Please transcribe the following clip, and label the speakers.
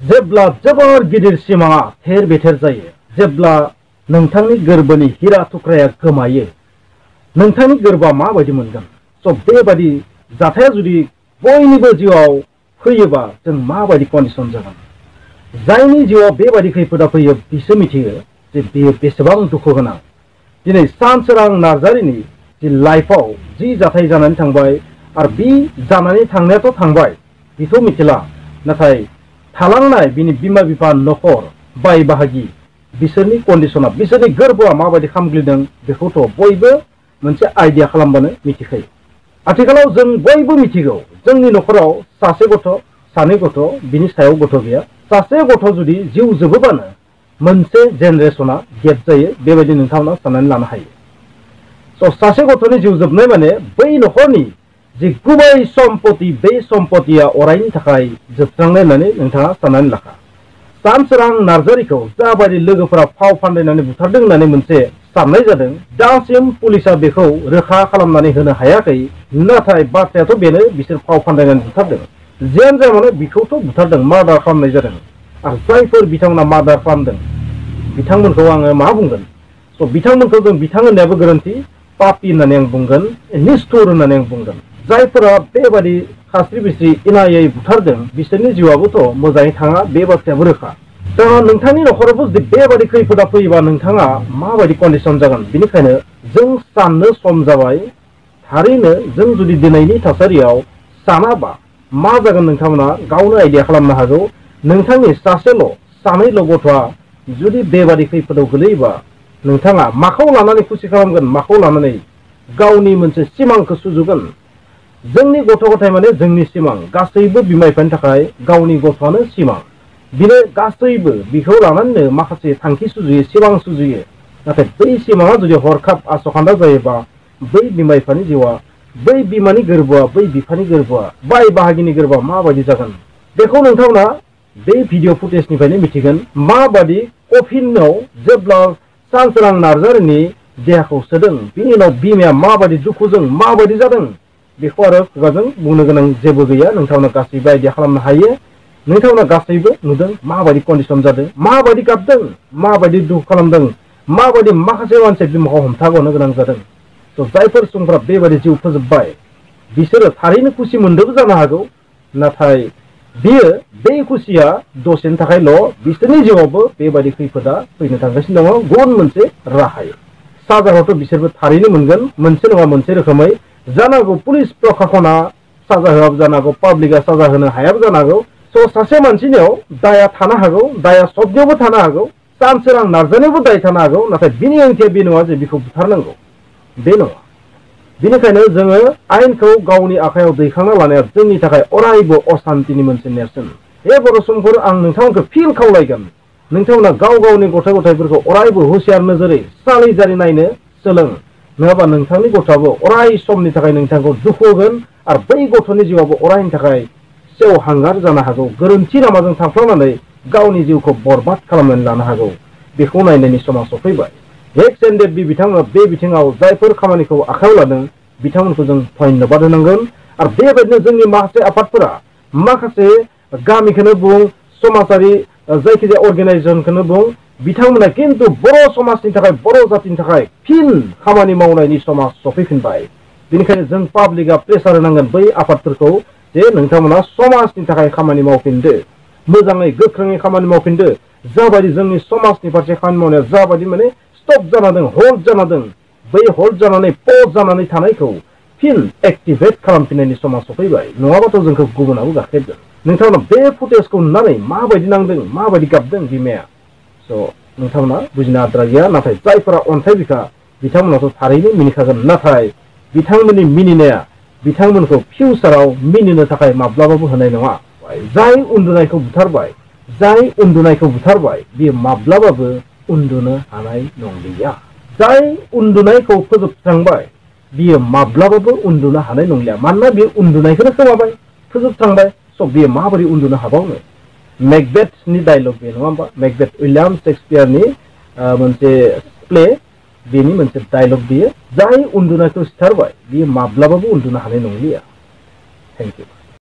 Speaker 1: जेब्ला जोबोर गिदिर सिमाङा थेर बेथेर जायो, जेब्ला नोंथांनि गोरबोनि हीरा थुख्राया गोमायो, नोंथांनि गोरबोआ माबायदि मोनगोन? स' बेबायदि जाथाया जुदि बयनिबो जिउआव फैयोबा जों माबायदि कन्डिशन जागोन? जायनि जिउआव बेबायदि खैफोदा फैयो बिसो मिथियो जे बेयो बेसेबां दुखु गोनां। दिनै सानसोरां नार्जारिनि जि लाइफआव जि जाथाय जानानै थांबाय आरो बि जानानै थांनायाथ' थांबाय बेथ' मिथिला, नाथाय थालांनाय बिनि बिमा बिफा, नखर, बाय बाहागि बिसोरनि कन्डिशना, बिसोरनि गोरबोआ माबायदि खामग्लिदों बेखौथ' बयबो मोनसे आइडिया खालामबानो मिथिखायो। आथिखालाव जों बयबो मिथिगौ जोंनि नखराव सासे गथ', सानै गथ', बिनि सायाव गथ' गैया। सासे गथ' जुदि जिउ जोबोबानो मोनसे जेनेरेशना गेप जायो, बेबायदि नोंथांमोना साननानै लानो हायो। स' सासे गथ'नि जिउ जोबनाय माने बै नखरनि जि गुबै सम्पति, बे सम्पतिया अरायनि थाखाय जोबस्रांनाय होननानै नोंथाङा साननानै लाखा। सानसोरां नार्जारिखौ जाबायदि लोगोफोरा फाव फान्दायनानै बुथारदों होननानै मोनसे साननाय जादों, दासिम पुलिसा बेखौ रोखा खालामनानै होनो हायाखै। नाथाय बाथ्रायाथ' बेनो, बिसोर फाव फान्दायनानै बुथारदों। जियानो जाया मानो बिखौथ' बुथारदों, मार्डार खालामनाय जादों। आरो जायफोर बिथांमोना मार्डार खालामदों बिथांमोनखौ आङो मा बुंगोन? स' बिथांमोनखौ जों बिथां होननायाबो गोरोन्थि, पापि होननानै आं बुंगोन, निस्थुर होननानै आं बुंगोन। जायफोरा बेबादि खास्रि बिस्रि इनायै बुथारदों बिसोरनि जिउआबोथ' मोजाङै थाङा, बे बाथ्रायाबो रोखा। दा नोंथांनि नखरावबो जुदि बेबादि खैफोदा फैयोबा नोंथाङा माबायदि कन्डिशन जागोन? बेनिखायनो जों साननो सम जाबाय। थारैनो जों जुदि दिनैनि थासारियाव सानाबा मा जागोन नोंथांमोना गावनो आइडिया खालामनो हागौ। नोंथांनि सासेल' सानैल' गथ'आ जुदि बेबादि खैफोदाव गोलैयोबा नोंथाङा माखौ लानानै खुसि खालामगोन? माखौ लानानै गावनि मोनसे सिमांखौ सुजुगोन? जोंनि गथ' गथाय माने जोंनि सिमां। गासैबो बिमा बिफानि थाखाय गावनि गथ'आनो सिमां। बिनो गासैबो बिखौ लानानैनो माखासे थांखि सुजुयो, सिमां सुजुयो। नाथाय बै सिमाङा जुदि हरखाब आसखान्दा जायोबा बै बिमा बिफानि जिउआ, बै बिमानि गोरबोआ, बै बिफानि गोरबोआ, बाय बाहागिनि गोरबोआ माबायदि जागोन? बेखौ नोंथांमोना बे भिडिअ फुटेजनिफ्रायनो मिथिगोन। माबादि कफिनाव जेब्ला सानसोरां नार्जारिनि देहाखौ सोदों, बिनि उनाव बिमाया माबायदि दुखुजों माबायदि जादों बेखौ आरो खुगाजों बुंनो गोनां जेबो गैया। नोंथांमोना गासैबो आइडिया खालामनो हायो। नोंथांमोना गासैबो नुदों माबायदि कन्डिशन जादों, माबायदि गाबदों, माबायदि दुखु खालामदों, माबायदि माखासे मानसि बिमाखौ हमथागनो गोनां जादों। स' जायफोर सुबुंफोरा बेबायदि जिउ फोजोबबाय बिसोरो थारैनो खुसि मोनदोंबो जानो हागौ, नाथाय बियो बे खुसिया दसेनि थाखायल'। बिसोरनि जिउआवबो बेबायदि खैफोदा फैनो थांगासिनो दङ गुबुन मोनसे राहायै। साजाखौथ' बिसोरबो थारैनो मोनगोन, मोनसे नङा मोनसे रोखोमै। जानांगौ पुलिस प्रखाखना साजा होआबो जानो हागौ, पाब्लिकआ साजा होनो हायाबो जानो हागौ। स' सासे मानसिनियाव दाया थानो हागौ, दाया सबनियावबो थानो हागौ, सानसोरां नार्जारियावबो दाय थानो हागौ। नाथाय बिनि ओंथिया बे नङा जे बिखौ बुथारनांगौ, बे नङा। बेनिखायनो जोङो आयेनखौ गावनि आखायाव दैखांना लानाया जोंनि थाखाय अरायबो असान्तिनि मोनसे नेरसोन। बे बर' सुबुंफोर, आं नोंथांमोनखौ फिन खावलायगोन, नोंथांमोना गाव गावनि गथ' गथायफोरखौ अरायबो हुसियार नोजोरै सानै जारि नायनो सोलों। नङाबा नोंथांनि गथ'आबो अराय समनि थाखाय नोंथांखौ दुखु होगोन आरो बै गथ'नि जिउआबो अरायनि थाखाय सेवहांगार जानो हागौ। गोरोन्थि लामाजों थांफ्लांनानै गावनि जिउखौ बरबाद खालामनानै लानो हागौ। बेखौ नायनायनि समा सफैबाय। हेक्स एन्ड डेभ बिथांमोना बे बिथिङाव जायफोर खामानिखौ आखायाव लादों बिथांमोनखौ जों धन्यबाद होनांगोन। आरो बेबायदिनो जोंनि माखासे आफादफोरा, माखासे गामिखौनो बुं, समाजारि जायखिजाया अर्गेनाइजेसनखौनो बुं, बिथांमोना खिन्थु बर' समाजनि थाखाय, बर' जातिनि थाखाय फिन खामानि मावनायनि समा सफैफिनबाय। बेनिखायनो जों पाब्लिकआ प्रेसार होनांगोन बै आफादफोरखौ जे नोंथांमोना समाजनि थाखाय खामानि मावफिनदो, मोजाङै गोख्रोङै खामानि मावफिनदो। जाबायदि जोंनि समाजनि फारसे खामानि मावनाया जाबायदि माने स्टप जाना दं, हल्ड जाना दं, बै हल्ड जानानै पज जानानै थानायखौ फिन एक्टिभेट खालामफिननायनि समा सफैबाय। नङाबाथ' जोंखौ गुबुनाबो गाख्रेबगोन। नोंथांमोना बे फुटेजखौ नुनानै माबायदि नांदों, माबायदि गाबदों बिमाया, स' नोंथांमोना बुजिनो आद्रा गैया। नाथाय जायफोरा अन्थाइ बिखा बिथांमोनाथ' थारैनो मिनिखागोन। नाथाय बिथांमोननि मिनिनाया बिथांमोनखौ फिउचाराव मिनिनो थाखाय माब्लाबाबो होनाय नङा। जाय उन्दुनायखौ बुथारबाय, जाय उन्दुनायखौ बुथारबाय, बियो माब्लाबाबो उन्दुनो हानाय नंलिया। जाय उन्दुनायखौ फोजोबस्रांबाय बियो माब्लाबाबो उन्दुनो हानाय नंलिया। मानोना बियो उन्दुनायखौनो खोमाबाय, फोजोबस्रांबाय। स' बियो माबोरै उन्दुनो हाबावनो? मेकबेथनि डायलग बे, नङा होमबा? मेकबेथ, उइलियाम शेक्सपियारनि मोनसे प्ले, बेनि मोनसे डायलग बियो। जाय उन्दुनायखौ सिथारबाय बियो माब्लाबाबो उन्दुनो हानाय नंलिया। Thank you.